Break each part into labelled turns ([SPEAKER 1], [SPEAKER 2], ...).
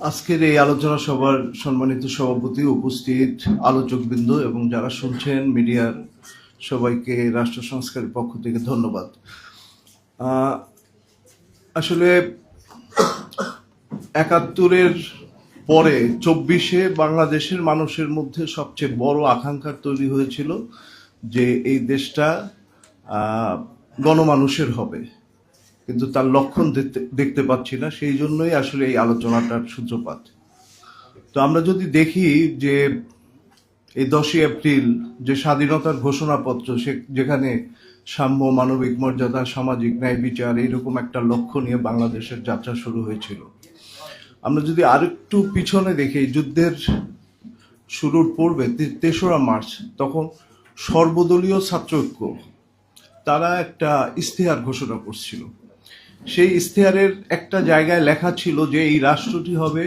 [SPEAKER 1] আজকের এই আলোচনা সভার সম্মানিত সভাপতি, উপস্থিত আলোচকবৃন্দ এবং যারা শুনছেন মিডিয়ার সবাইকে রাষ্ট্র সংস্কারের পক্ষ থেকে ধন্যবাদ। আসলে ৭১-এর পরে ২৪-এ বাংলাদেশের মানুষের মধ্যে সবচেয়ে বড় আকাঙ্ক্ষা তৈরি হয়েছিল যে এই দেশটা গণমানুষের হবে, কিন্তু তার লক্ষণ দেখতে পাচ্ছি না। সেই জন্যই আসলে এই আলোচনাটার সূত্রপাত। তো আমরা যদি দেখি যে এই 10ই এপ্রিল যে স্বাধীনতার ঘোষণাপত্র, যেখানে সাম্য, মানবিক মর্যাদা, সামাজিক ন্যায় বিচার এইরকম একটা লক্ষ্য নিয়ে বাংলাদেশের যাত্রা শুরু হয়েছিল। আমরা যদি আরেকটু পিছনে দেখি, যুদ্ধের শুরুর পূর্বে ৩রা মার্চ তখন সর্বদলীয় ছাত্র ঐক্য তারা একটা ইশতেহার ঘোষণা করছিল। সেই ইশতেহারের একটা জায়গায় লেখা ছিল যে এই রাষ্ট্রটি হবে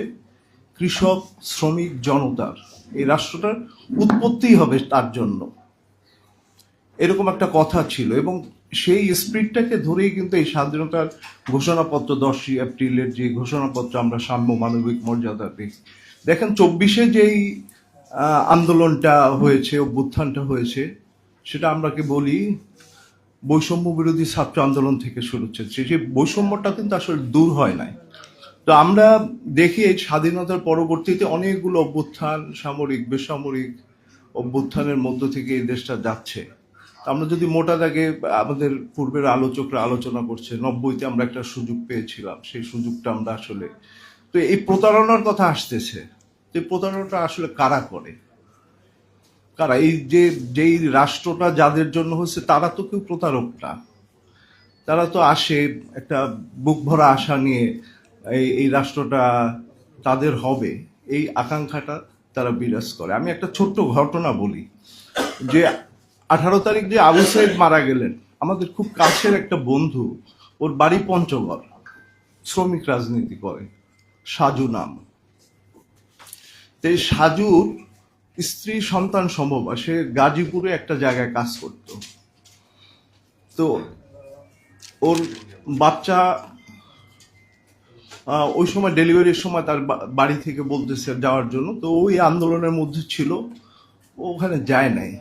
[SPEAKER 1] কৃষক, শ্রমিক, জনতার, এই রাষ্ট্রটার উৎপত্তি হবে তার জন্য, এরকম একটা কথা ছিল। এবং সেই স্পিরিটটাকে ধরেই কিন্তু এই স্বাধীনতার ঘোষণাপত্র, 10ই এপ্রিলের যে ঘোষণাপত্র আমরা সাম্য, মানবিক মর্যাদা দেখি। দেখেন 24-এ যেই আন্দোলনটা হয়েছে, অভ্যুত্থানটা হয়েছে, সেটা আমরাকে বলি বৈষম্য বিরোধী ছাত্র আন্দোলন থেকে শুরু হচ্ছে। সেই বৈষম্যটা কিন্তু আসলে দূর হয় নাই। তো আমরা দেখি এই স্বাধীনতার পরবর্তীতে অনেকগুলো অভ্যুত্থান, সামরিক, বেসামরিক অভ্যুত্থানের মধ্য থেকে এই দেশটা যাচ্ছে। আমরা যদি মোটা দাগে, আমাদের পূর্বের আলোচকরা আলোচনা করছে 90-তে আমরা একটা সুযোগ পেয়েছিলাম, সেই সুযোগটা আমরা আসলে, তো এই প্রতারণার কথা আসতেছে, তো এই প্রতারণাটা আসলে কারা করে, কারা? এই যেই রাষ্ট্রটা যাদের জন্য হচ্ছে তারা তো কেউ প্রতারক না। তারা তো আসে একটা বুক ভরা আশা নিয়ে, এই রাষ্ট্রটা তাদের হবে, এই আকাঙ্ক্ষাটা তারা বিরাজ করে। আমি একটা ছোট্ট ঘটনা বলি যে 18 তারিখ যে আবু সাইদ মারা গেলেন, আমাদের খুব কাছের একটা বন্ধু, ওর বাড়ি পঞ্চগড়, শ্রমিক রাজনীতি করে, সাজু নাম। তো এই সাজুর স্ত্রী, সন্তান সম্ভব, সে গাজীপুরে একটা জায়গায় কাজ করত। তো ওর বাচ্চা ওই সময় ডেলিভারির সময় তার বাড়ি থেকে বলতেছে যাওয়ার জন্য, তো ওই আন্দোলনের মধ্যে ছিল, ওখানে যায় নাই,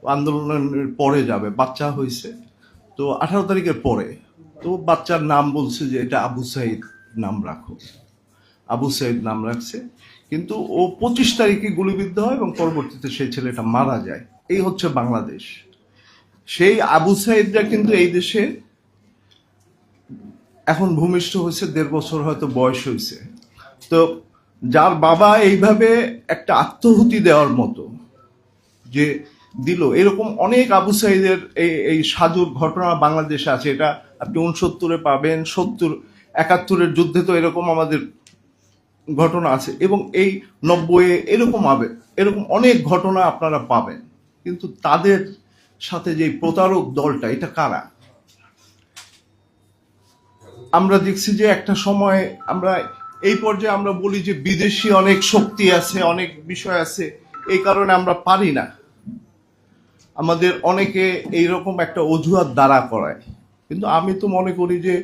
[SPEAKER 1] আন্দোলনের পরে যাবে, বাচ্চা হয়েছে তো 18 তারিখের পরে। তো বাচ্চার নাম বলছে যে এটা আবু সাইদ নাম রাখো, আবু সাইদ নাম রাখছে, কিন্তু ও 25 তারিখে গুলিবিদ্ধ হয় এবং পরবর্তীতে সেই ছেলেটা মারা যায়। এই হচ্ছে বাংলাদেশ। সেই আবু সাইদরা কিন্তু এই দেশে এখন ভূমিষ্ঠ হয়েছে, 1.5 বছর হয়তো বয়স হয়েছে। তো যার বাবা এইভাবে একটা আত্মহুতি দেওয়ার মতো যে দিল, এরকম অনেক আবু সাইদের এই সাজুর ঘটনা বাংলাদেশে আছে। এটা আপনি 69-এ পাবেন, 70, 71-এর যুদ্ধে তো এরকম আমাদের ঘটনা আছে, এবং এই 90-এ এরকম অনেক ঘটনা আপনারা পাবেন। কিন্তু তাদের সাথে যে প্রতারক দলটা, এটা কারা? আমরা দেখছি যে একটা সময় আমরা এই পর্যায়ে আমরা বলি যে বিদেশি অনেক শক্তি আছে, অনেক বিষয় আছে, এই কারণে আমরা পারি না। আমাদের অনেকে এইরকম একটা অজুহাত দাঁড়া করায়, কিন্তু আমি তো মনে করি যে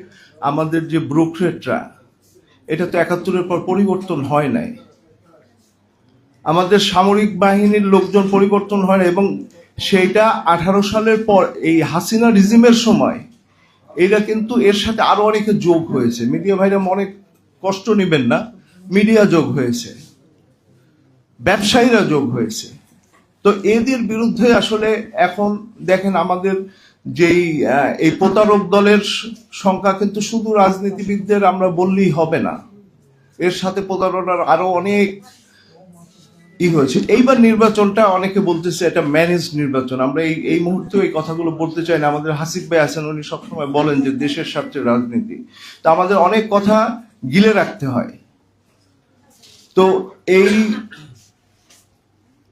[SPEAKER 1] আমাদের যে ব্রোক্রেটরা, এটা তো 71-এর পর পরিবর্তন হয় নাই। আমাদের সামরিক বাহিনীর লোকজন পরিবর্তন হয় না, এবং সেইটা 18 সালের পর এই হাসিনা রিজিমের সময় এটা কিন্তু এর সাথে আরো অনেকে যোগ হয়েছে। মিডিয়া ভাইরা অনেক কষ্ট নেবেন না, মিডিয়া যোগ হয়েছে, ব্যবসায়ীরা যোগ হয়েছে। তো এদের বিরুদ্ধে আসলে এখন দেখেন আমাদের যেই এই প্রতারক দলের সংখ্যা কিন্তু শুধু রাজনীতিবিদদের আমরা বললেই হবে না, এর সাথে প্রতারণার আরো অনেক হয়েছে। এইবার নির্বাচনটা অনেকে বলতেছে এটা ম্যানেজ নির্বাচন। আমরা এই মুহূর্তে এই কথাগুলো বলতে চাই না। আমাদের হাসিব ভাই আছেন, উনি সবসময় বলেন যে দেশের স্বার্থে রাজনীতি, তো আমাদের অনেক কথা গিলে রাখতে হয়। তো এই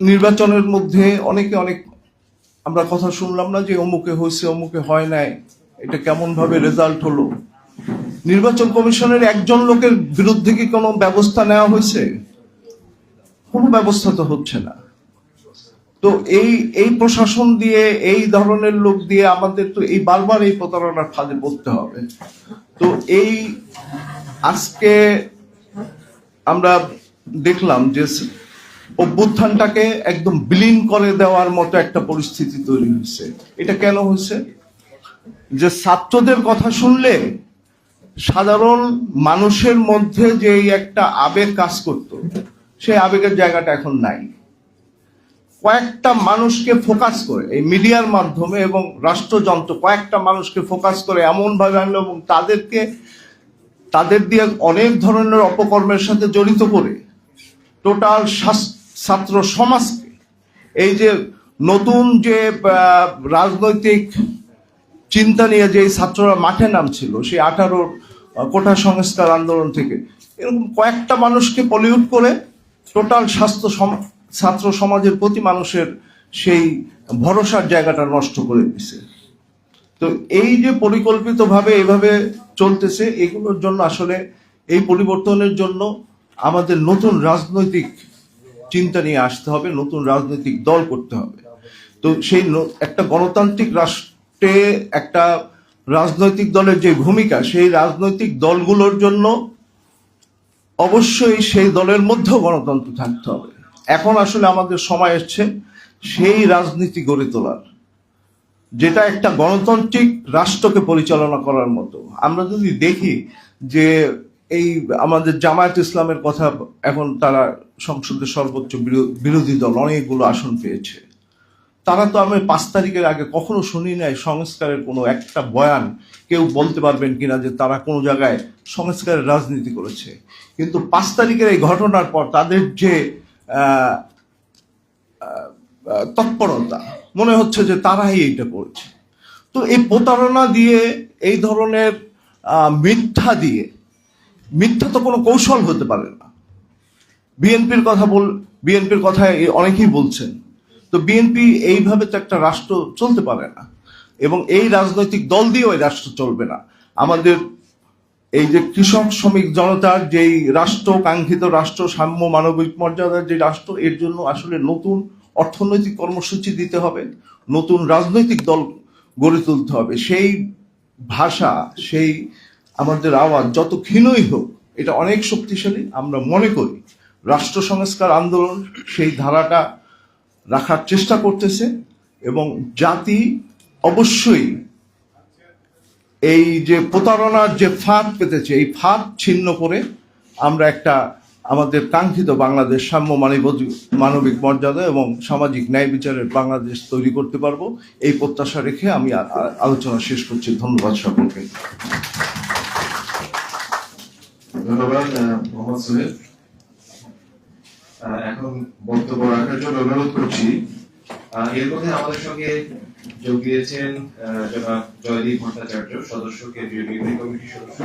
[SPEAKER 1] নির্বাচনের মধ্যে অনেকে অনেক আমরা কথা শুনলাম না যে অমুকে হয়েছে, অমুকে হয় নাই, এটা কেমন ভাবে রেজাল্ট হলো। নির্বাচন কমিশনের একজন লোকের বিরুদ্ধে কি কোনো ব্যবস্থা নেওয়া হয়েছে? কোনো ব্যবস্থা তো হচ্ছে না। তো এই প্রশাসন দিয়ে, এই ধরনের লোক দিয়ে আমাদের তো এই বারবার এই প্রতারণার ফাঁদে পড়তে হবে। তো এই আজকে আমরা দেখলাম যে অভ্যুত্থানটাকে একদম বিলীন করে দেওয়ার মতো একটা পরিস্থিতি তৈরি হয়েছে। এটা কেন হয়েছে? যে ছাত্রদের কথা শুনলে সাধারণ মানুষের মধ্যে যে একটা আবেগ কাজ করত, সেই আবেগের জায়গাটা এখন নাই। কয়েকটা মানুষকে ফোকাস করে এই মিডিয়ার মাধ্যমে এবং রাষ্ট্রযন্ত্র কয়েকটা মানুষকে ফোকাস করে এমন ভাবে আনলো এবং তাদের দিয়ে অনেক ধরনের অপকর্মের সাথে জড়িত করে টোটাল ছাত্র সমাজকে, এই যে নতুন যে রাজনৈতিক চিন্তা নিয়ে যে ছাত্ররা মাঠে নামছিল সেই 18 কোটা সংস্কার আন্দোলন থেকে, এরকম কয়েকটা মানুষকে পলিউট করে টোটাল ছাত্র সমাজের প্রতি মানুষের সেই ভরসার জায়গাটা নষ্ট করে দিছে। তো এই যে পরিকল্পিতভাবে এভাবে চলতেছে, এগুলোর জন্য আসলে এই পরিবর্তনের জন্য আমাদের নতুন রাজনৈতিক চিন্তা নিয়ে আসতে হবে, নতুন রাজনৈতিক দল করতে হবে। তো সেই একটা গণতান্ত্রিক রাষ্ট্রে একটা রাজনৈতিক দলের যে ভূমিকা, সেই রাজনৈতিক দলগুলোর জন্য অবশ্যই সেই দলের মধ্যেও গণতন্ত্র থাকতে হবে। এখন আসলে আমাদের সময় এসছে সেই রাজনীতি গড়ে তোলার, যেটা একটা গণতান্ত্রিক রাষ্ট্রকে পরিচালনা করার মতো। আমরা যদি দেখি যে এই আমাদের জামায়াত ইসলামের কথা, এখন তারা সংসদের সর্বোচ্চ বিরোধী দল, অনেকগুলো আসন পেয়েছে। তারা তো আমি 5 তারিখের আগে কখনো শুনি নাই সংস্কারের কোনো একটা বয়ান। কেউ বলতে পারবেন কিনা যে তারা কোনো জায়গায় সংস্কারের রাজনীতি করেছে? কিন্তু 5 তারিখের এই ঘটনার পর তাদের যে তৎপরতা, মনে হচ্ছে যে তারাই এইটা করেছে। তো এই প্রতারণা দিয়ে, এই ধরনের মিথ্যা তো কোনো কৌশল হতে পারে না। বিএনপির কথা অনেকেই বলছেন, তো বিএনপি এইভাবে তো একটা রাষ্ট্র চলতে পারে না, এবং এই রাজনৈতিক দল দিয়েও এই রাষ্ট্র চলবে না। আমাদের এই যে কৃষক শ্রমিক জনতার যেই রাষ্ট্র, কাঙ্ক্ষিত রাষ্ট্র, সাম্য মানবিক মর্যাদার যে রাষ্ট্র, এর জন্য আসলে নতুন অর্থনৈতিক কর্মসূচি দিতে হবে, নতুন রাজনৈতিক দল গড়ে তুলতে হবে। সেই ভাষা, সেই আমাদের আওয়াজ যত ক্ষীণই হোক, এটা অনেক শক্তিশালী। আমরা মনে করি রাষ্ট্র সংস্কার আন্দোলন সেই ধারাটা রাখার চেষ্টা করতেছে, এবং জাতি অবশ্যই এই যে প্রতারণার যে ফাঁদ পেতেছে, এই ফাঁদ ছিন্ন করে আমরা একটা আমাদের কাঙ্ক্ষিত বাংলাদেশ, সাম্য মানবিক মর্যাদা এবং সামাজিক ন্যায় বিচারের বাংলাদেশ তৈরি করতে পারবো। এই প্রত্যাশা রেখে আমি আলোচনা শেষ করছি। ধন্যবাদ সকলকে।
[SPEAKER 2] ধন্যবাদ মোহাম্মদ সোহেল। এখন বক্তব্য রাখার জন্য অনুরোধ করছি, এর মধ্যে আমাদের সঙ্গে যোগ দিয়েছেন জনাব জয়দীপ ভট্টাচার্য, সদস্য, কেন্দ্রীয় নির্বাহী কমিটির সদস্য।